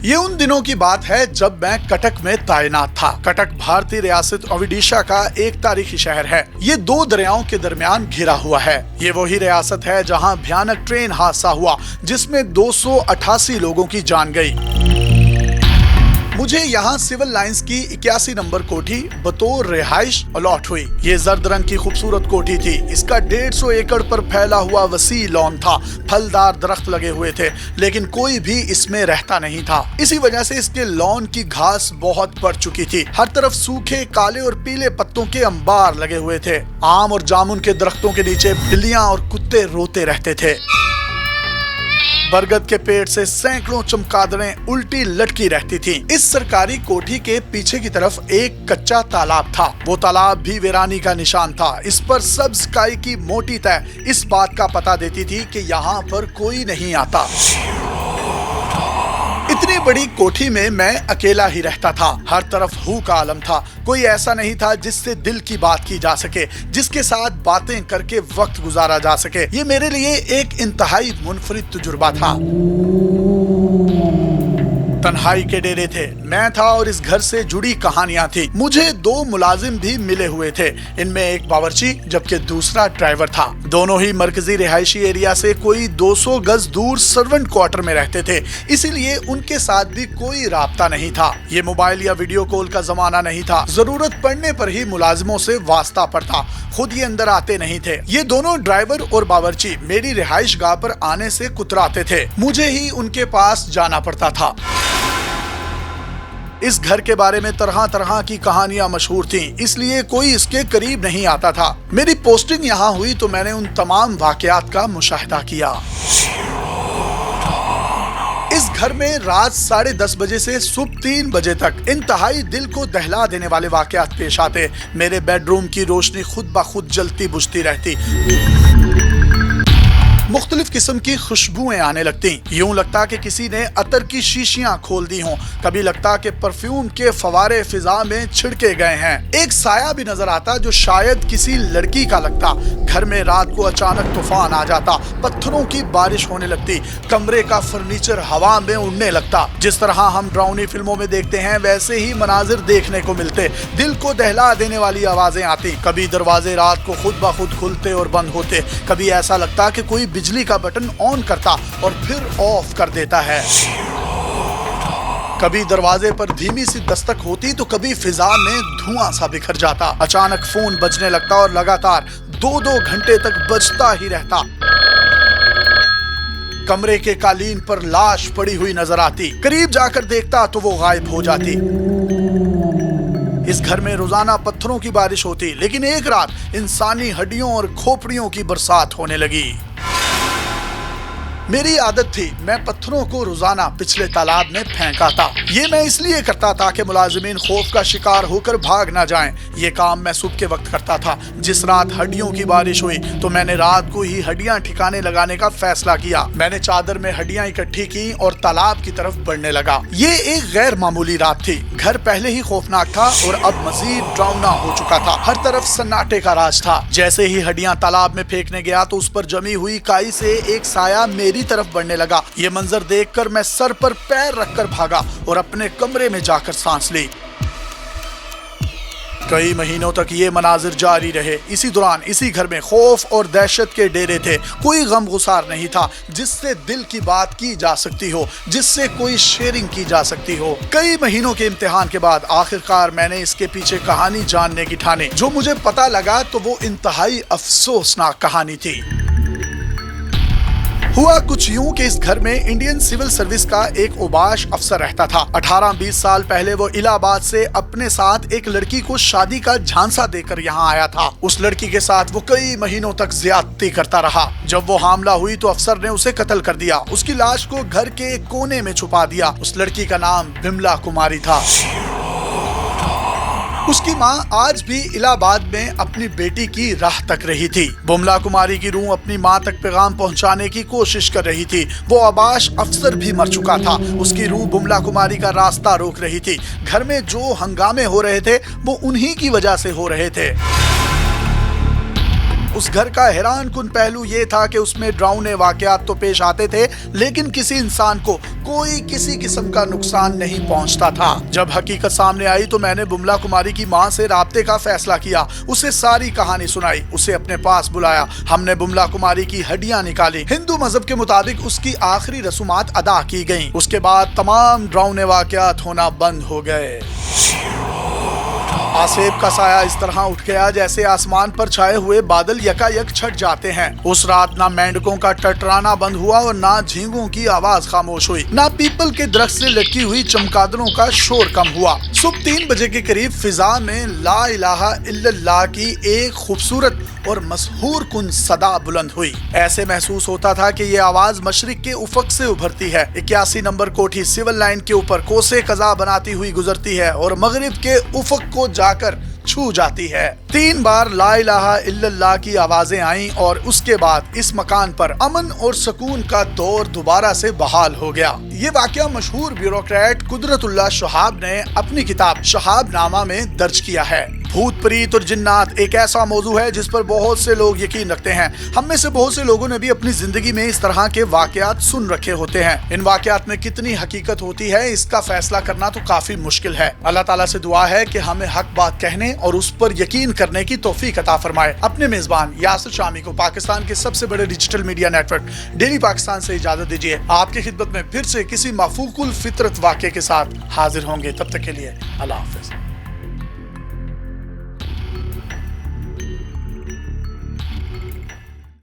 ये उन दिनों की बात है जब मैं कटक में तैनात था। कटक भारतीय रियासत ओडिशा का एक तारीखी शहर है। ये दो दरियाओं के दरमियान घिरा हुआ है। ये वही रियासत है जहां भयानक ट्रेन हादसा हुआ जिसमें 288 लोगों की जान गई। मुझे यहाँ सिविल लाइंस की 81 नंबर कोठी बतौर रिहाइश अलॉट हुई। ये जर्द रंग की खूबसूरत कोठी थी। इसका 150 एकड़ पर फैला हुआ वसी लॉन था। फलदार दरख्त लगे हुए थे, लेकिन कोई भी इसमें रहता नहीं था। इसी वजह से इसके लॉन की घास बहुत बढ़ चुकी थी। हर तरफ सूखे काले और पीले पत्तों के अंबार लगे हुए थे। आम और जामुन के दरख्तों के नीचे बिल्लियां और कुत्ते रोते रहते थे। बरगद के पेड़ से सैकड़ों चमगादड़ें उल्टी लटकी रहती थीं। इस सरकारी कोठी के पीछे की तरफ एक कच्चा तालाब था। वो तालाब भी वीरानी का निशान था। इस पर सब्ज काई की मोटी तह इस बात का पता देती थी कि यहाँ पर कोई नहीं आता। इतनी बड़ी कोठी में मैं अकेला ही रहता था। हर तरफ हू का आलम था। कोई ऐसा नहीं था जिससे दिल की बात की जा सके, जिसके साथ बातें करके वक्त गुजारा जा सके। ये मेरे लिए एक इंतहाई मुनफरिद तजुर्बा था। तन्हाई के डेरे थे। मैं था और इस घर से जुड़ी कहानियां थी। मुझे 2 मुलाजिम भी मिले हुए थे। इनमें एक बावर्ची जबकि दूसरा ड्राइवर था। दोनों ही मरकजी रिहायशी एरिया से कोई 200 गज दूर सर्वेंट क्वार्टर में रहते थे, इसीलिए उनके साथ भी कोई राब्ता नहीं था। ये मोबाइल या वीडियो कॉल का जमाना नहीं था। जरूरत पड़ने पर ही मुलाजिमों से वास्ता पड़ता, खुद ये अंदर आते नहीं थे। ये दोनों ड्राइवर और बावर्ची मेरी रिहाइश गाह पर आने से कुतराते थे। मुझे ही उनके पास जाना पड़ता था। इस घर के बारे में तरह तरह की कहानियां मशहूर थीं, इसलिए कोई इसके करीब नहीं आता था। मेरी पोस्टिंग यहाँ हुई तो मैंने उन तमाम वाकयात का मुशाहिदा किया। इस घर में रात 10:30 बजे से सुबह 3 बजे तक इंतहाई दिल को दहला देने वाले वाकयात पेश आते। मेरे बेडरूम की रोशनी खुद ब खुद जलती बुझती रहती। मुख्तलिफ किस्म की खुशबुएं आने लगती। यूं लगता कि किसी ने अतर की शीशियां खोल दी हों। कभी लगता कि परफ्यूम के फवारे फिजा में छिड़के गए हैं। एक साया भी नजर आता जो शायद किसी लड़की का लगता। घर में रात को अचानक तूफान आ जाता। पत्थरों की बारिश होने लगती। कमरे का फर्नीचर हवा में उड़ने लगता। जिस तरह हम ड्राउनी फिल्मों में देखते हैं वैसे ही मनाजिर देखने को मिलते। दिल को दहला देने वाली आवाजें आती। कभी दरवाजे रात को खुद ब खुद खुलते और बंद होते। कभी ऐसा लगता कि कोई बिजली का बटन ऑन करता और फिर ऑफ कर देता है। कभी दरवाजे पर धीमी सी दस्तक होती तो कभी फिजा में धुआं सा बिखर जाता। अचानक फोन बजने लगता और लगातार 2-2 घंटे तक बजता ही रहता। कमरे के कालीन पर लाश पड़ी हुई नजर आती। करीब जाकर देखता तो वो गायब हो जाती। इस घर में रोजाना पत्थरों की बारिश होती, लेकिन एक रात इंसानी हड्डियों और खोपड़ियों की बरसात होने लगी। मेरी आदत थी मैं पत्थरों को रोजाना पिछले तालाब में फेंका था। ये मैं इसलिए करता था कि मुलाजिमीन खौफ का शिकार होकर भाग ना जाएं। ये काम मैं सुबह के वक्त करता था। जिस रात हड्डियों की बारिश हुई तो मैंने रात को ही हड्डियां ठिकाने लगाने का फैसला किया। मैंने चादर में हड्डियां इकट्ठी की और तालाब की तरफ बढ़ने लगा। ये एक गैर मामूली रात थी। घर पहले ही खौफनाक था और अब मजीद डरावना हो चुका था। हर तरफ सन्नाटे का राज था। जैसे ही हड्डियां तालाब में फेंकने गया तो उस पर जमी हुई काई से एक साया मेरी तरफ बढ़ने लगा। ये मंजर देखकर मैं सर पर पैर रखकर भागा और अपने कमरे में जाकर सांस ली। कई महीनों तक ये मनाजिर जारी रहे। इसी दौरान इसी घर में खौफ और दहशत के डेरे थे। कोई गम गुसार नहीं था जिससे दिल की बात की जा सकती हो, जिससे कोई शेयरिंग की जा सकती हो। कई महीनों के इम्तिहान के बाद आखिरकार मैंने इसके पीछे कहानी जानने की ठानी। जो मुझे पता लगा तो वो इंतहाई अफसोसनाक कहानी थी। हुआ कुछ यूं कि इस घर में इंडियन सिविल सर्विस का एक ओबाश अफसर रहता था। 18-20 साल पहले वो इलाहाबाद से अपने साथ एक लड़की को शादी का झांसा देकर यहाँ आया था। उस लड़की के साथ वो कई महीनों तक ज्यादती करता रहा। जब वो हामला हुई तो अफसर ने उसे कत्ल कर दिया। उसकी लाश को घर के एक कोने में छुपा दिया। उस लड़की का नाम बिमला कुमारी था। उसकी माँ आज भी इलाहाबाद में अपनी बेटी की राह तक रही थी। बिमला कुमारी की रूह अपनी माँ तक पैगाम पहुँचाने की कोशिश कर रही थी। वो अबाश अफसर भी मर चुका था। उसकी रूह बिमला कुमारी का रास्ता रोक रही थी। घर में जो हंगामे हो रहे थे वो उन्हीं की वजह से हो रहे थे। उस घर का हैरान कुन पहलू ये था कि उसमें डरावने वाकयात तो पेश आते थे, लेकिन किसी इंसान को कोई किसी किस्म का नुकसान नहीं पहुंचता था। जब हकीकत सामने आई तो मैंने बुमला कुमारी की मां से राब्ते का फैसला किया, उसे सारी कहानी सुनाई, उसे अपने पास बुलाया। हमने बुमला कुमारी की हड्डियां निकाली। हिंदू मजहब के मुताबिक उसकी आखिरी रसूमात अदा की गईं। उसके बाद तमाम डरावने वाकयात होना बंद हो गए। आसेब का साया इस तरह उठ गया जैसे आसमान पर छाए हुए बादल यकायक छट जाते हैं। उस रात ना मेंढकों का टटराना बंद हुआ और ना झींगों की आवाज खामोश हुई, ना पीपल के दरख्त से लटकी हुई चमगादड़ों का शोर कम हुआ। सुबह 3 बजे के करीब फिजा में ला इलाहा इल्लल्लाह की एक खूबसूरत और मशहूर कुन सदा बुलंद हुई। ऐसे महसूस होता था कि ये आवाज मशरिक के उफक से उभरती है। 81 नंबर कोठी सिविल लाइन के ऊपर कोसे कजा बनाती हुई गुजरती है और मगरिब के उफक को जाकर छू जाती है। 3 बार ला इलाहा इल्लल्लाह की आवाजें आईं और उसके बाद इस मकान पर अमन और सुकून का दौर दोबारा से बहाल हो गया। ये वाकया मशहूर ब्यूरोक्रेट कुदरतुल्लाह शहाब ने अपनी किताब शहाबनामा में दर्ज किया है। भूत प्रीत और जिन्नात एक ऐसा मौजू है जिस पर बहुत से लोग यकीन रखते हैं। हम में से बहुत से लोगों ने भी अपनी जिंदगी में इस तरह के वाकयात सुन रखे होते हैं। इन वाकयात में कितनी हकीकत होती है इसका फैसला करना तो काफी मुश्किल है। अल्लाह ताला से दुआ है कि हमें हक बात कहने और उस पर यकीन करने की तौफीक अता फरमाए। अपने मेजबान यासिर शामी को पाकिस्तान के सबसे बड़े digital media network daily Pakistan से इजाजत दीजिए। आपकी खिदमत में फिर से किसी मफूकुल फितरत वाक़े के साथ हाजिर होंगे। तब तक के लिए अल्लाह हाफिज।